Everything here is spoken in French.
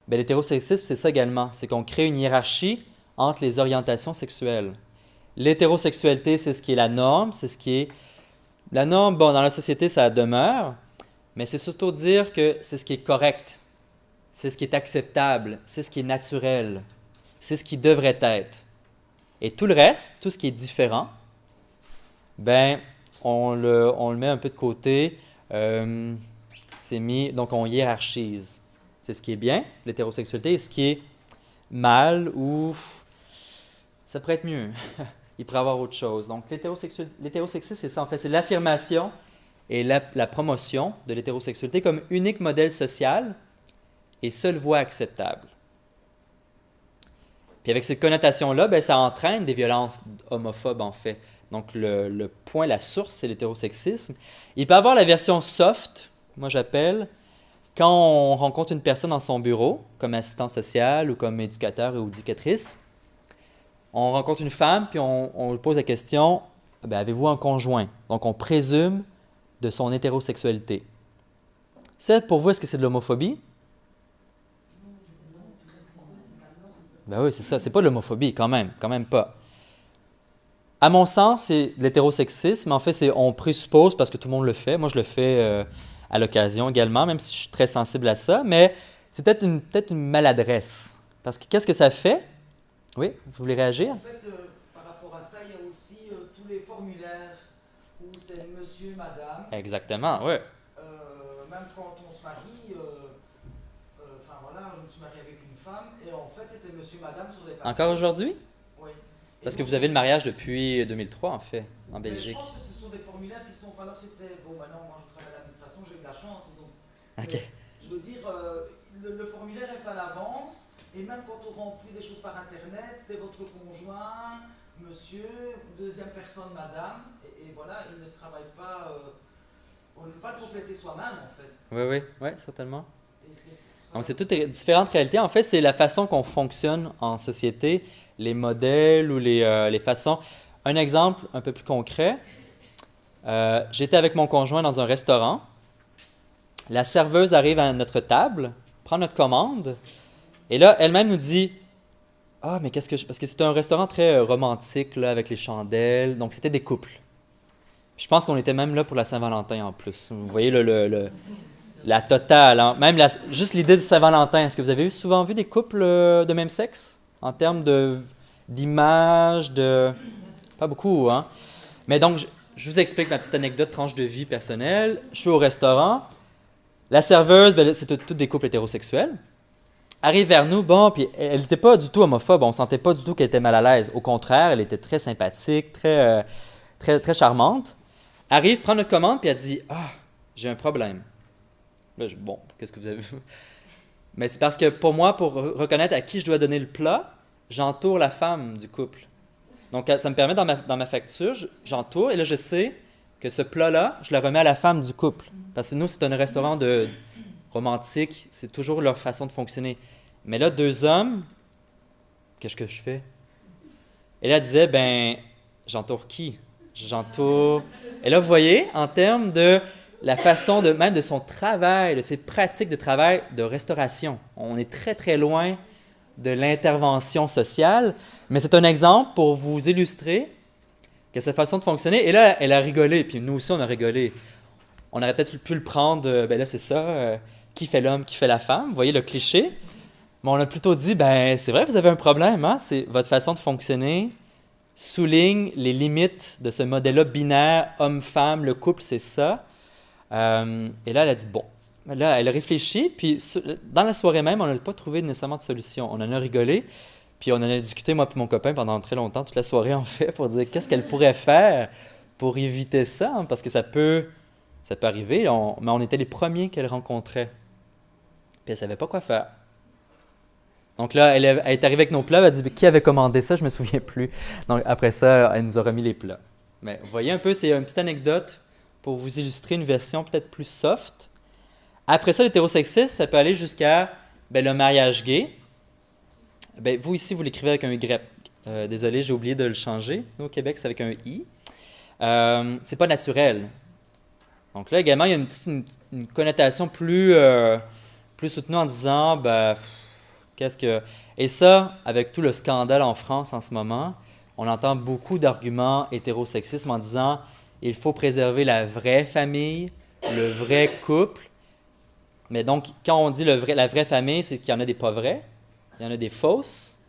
Ben, l'hétérosexisme, c'est ça également. C'est qu'on crée une hiérarchie entre les orientations sexuelles. L'hétérosexualité, c'est ce qui est la norme, c'est ce qui est... La norme, bon, dans la société, ça demeure, mais c'est surtout dire que c'est ce qui est correct, c'est ce qui est acceptable, c'est ce qui est naturel, c'est ce qui devrait être. Et tout le reste, tout ce qui est différent, ben, on le met un peu de côté, c'est mis, donc on hiérarchise. C'est ce qui est bien, l'hétérosexualité, et ce qui est mal ou ça pourrait être mieux. Il pourrait y avoir autre chose. Donc l'hétérosexisme, c'est ça en fait, c'est l'affirmation et la promotion de l'hétérosexualité comme unique modèle social et seule voie acceptable. Puis avec cette connotation-là, ben, ça entraîne des violences homophobes en fait. Donc le point, la source, c'est l'hétérosexisme. Il peut y avoir la version soft, moi j'appelle, quand on rencontre une personne dans son bureau, comme assistant social ou comme éducateur ou éducatrice, on rencontre une femme, puis on lui pose la question, ben, avez-vous un conjoint? Donc on présume de son hétérosexualité. Ça, pour vous, est-ce que c'est de l'homophobie? Ben oui, c'est ça, c'est pas de l'homophobie quand même pas. À mon sens, c'est de l'hétérosexisme. En fait, on présuppose parce que tout le monde le fait. Moi, je le fais à l'occasion également, même si je suis très sensible à ça. Mais c'est peut-être une maladresse. Parce que qu'est-ce que ça fait? Oui, vous voulez réagir? En fait, par rapport à ça, il y a aussi tous les formulaires où c'est monsieur, madame. Exactement, oui. Même quand on se marie, enfin voilà, je me suis marié avec une femme et en fait c'était monsieur, madame sur les Encore papiers. aujourd'hui? Oui. Et Parce que donc, vous avez le mariage depuis 2003, en fait, en mais je Belgique. pense que ce sont des formulaires qui sont. Enfin, alors c'était. Bon, maintenant, moi je travaille à l'administration, j'ai eu de la chance. Ils ont, OK. mais je veux dire, le formulaire est fait à l'avance et même quand on remplit des choses par internet, c'est votre conjoint, monsieur, deuxième personne, madame. Et voilà, il ne travaille pas. On ne peut pas le compléter soi-même en fait. Oui, oui, oui, certainement. Et c'est pour Donc, ça. c'est toutes les différentes réalités. En fait, c'est la façon qu'on fonctionne en société, les modèles ou les façons. Un exemple un peu plus concret. J'étais avec mon conjoint dans un restaurant. La serveuse arrive à notre table, prend notre commande, et là, elle-même nous dit, ah, mais qu'est-ce que je... Parce que c'était un restaurant très romantique, là, avec les chandelles. Donc, c'était des couples. Je pense qu'on était même là pour la Saint-Valentin en plus. Vous voyez la totale, hein. Même juste l'idée de Saint-Valentin. Est-ce que vous avez souvent vu des couples de même sexe en termes d'image, de... Pas beaucoup, hein? Mais donc, je vous explique ma petite anecdote, tranche de vie personnelle. Je suis au restaurant. La serveuse, ben, c'est toutes des couples hétérosexuels. Arrive vers nous, bon, puis elle n'était pas du tout homophobe. On sentait pas du tout qu'elle était mal à l'aise. Au contraire, elle était très sympathique, très charmante. Arrive, prend notre commande, puis elle dit, ah, j'ai un problème. Là, bon, qu'est-ce que vous avez vu? Mais c'est parce que pour moi, pour reconnaître à qui je dois donner le plat, j'entoure la femme du couple. Donc, ça me permet dans ma facture, j'entoure et là, je sais que ce plat-là, je le remets à la femme du couple. Parce que nous, c'est un restaurant romantique, c'est toujours leur façon de fonctionner. Mais là, deux hommes, qu'est-ce que je fais? Et là, elle disait, ben, j'entoure qui? J'entoure. Et là, vous voyez, en termes de la façon même de son travail, de ses pratiques de travail de restauration, on est très, très loin de l'intervention sociale, mais c'est un exemple pour vous illustrer que cette façon de fonctionner. Et là, elle a rigolé, puis nous aussi, on a rigolé. On aurait peut-être pu le prendre, ben là, c'est ça, qui fait l'homme, qui fait la femme, vous voyez le cliché. Mais on a plutôt dit, ben, c'est vrai, vous avez un problème, hein? C'est votre façon de fonctionner souligne les limites de ce modèle-là binaire, homme-femme, le couple, c'est ça. Et là, elle a dit, bon, là, elle a réfléchi, puis dans la soirée même, on n'a pas trouvé nécessairement de solution. On en a rigolé, puis on en a discuté, moi et mon copain, pendant très longtemps, toute la soirée en fait, pour dire qu'est-ce qu'elle pourrait faire pour éviter ça, hein, parce que ça peut arriver, mais on était les premiers qu'elle rencontrait. Puis elle ne savait pas quoi faire. Donc là, elle est arrivée avec nos plats, elle a dit qui avait commandé ça, je ne me souviens plus. Donc après ça, elle nous a remis les plats. Mais vous voyez un peu, c'est une petite anecdote pour vous illustrer une version peut-être plus soft. Après ça, l'hétérosexisme, ça peut aller jusqu'à le mariage gay. Ben, vous ici, vous l'écrivez avec un Y. Désolé, j'ai oublié de le changer. Nous, au Québec, c'est avec un I. C'est pas naturel. Donc là, également, il y a une connotation plus soutenue en disant, ben, Et ça, avec tout le scandale en France en ce moment, on entend beaucoup d'arguments hétérosexisme en disant il faut préserver la vraie famille, le vrai couple. Mais donc, quand on dit la vraie famille, c'est qu'il y en a des pas vrais, il y en a des fausses,